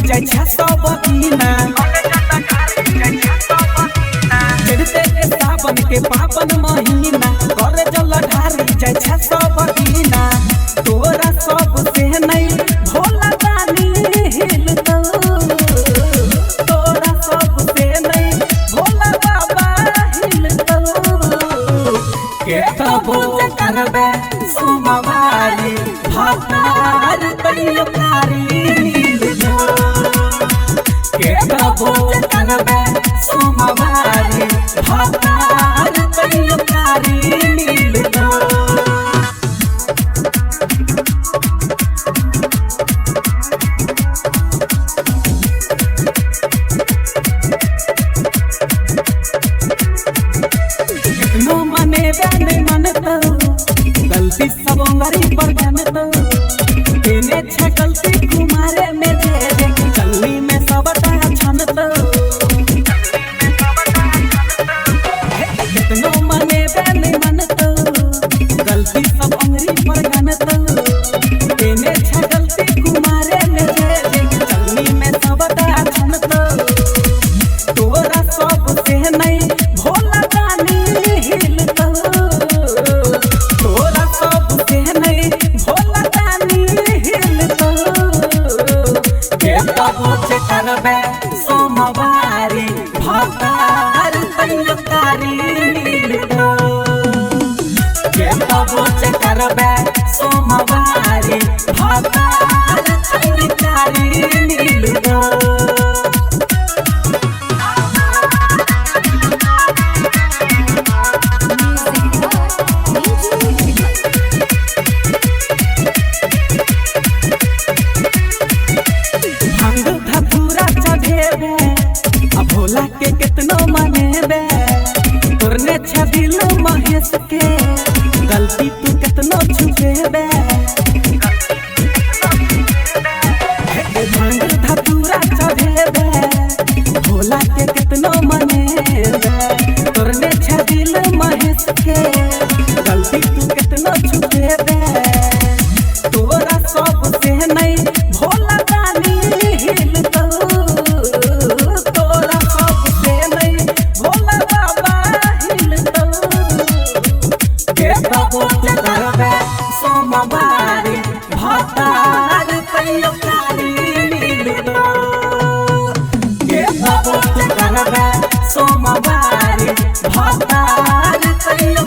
जाय छ सब दीना चढ़ते के सावन के पावन महीना करे जल ढारी जाय छ सब दीना तोरा सब से नहीं भोला दानी हिलतो तोरा सब से नहीं भोला बाबा हिलतो के तबो करबे सोमवारी भातार कइयो कारी हिलतो के तबो करबे सोमवारी भातार कइयो कारी हिलतो गलती सब अंगरी पर जानतो तेने छ गलती कुमारे में जे चलनी में सबटा छनतो कितनो मने बेने मनतो गलती सब अंगरी पर जानतो तेने छ गलती कुमारे में जे चलनी में सबटा छनतो तोरा सब से नहीं भोला दानी हिलतो करबे सोमवारी भातार कइयो कारी हिलतो के तबो करबे सोमवारी भातार कइयो कारी हिलतो भोला के कितनो मनेबे तोरने छ दिल महेश के गलती तू कितनो छुपेबे भांग धतूरा चढ़ेबे भोला के कितनो मनेबे तोरने छ दिल महेश के गलती तू कितनो छुपेबे तोरा सब से नहीं भोला दानी हिलतो सोमवारी भातार कइयो कारी हिलतो के तबो करबे सोमवारी भातार कइयो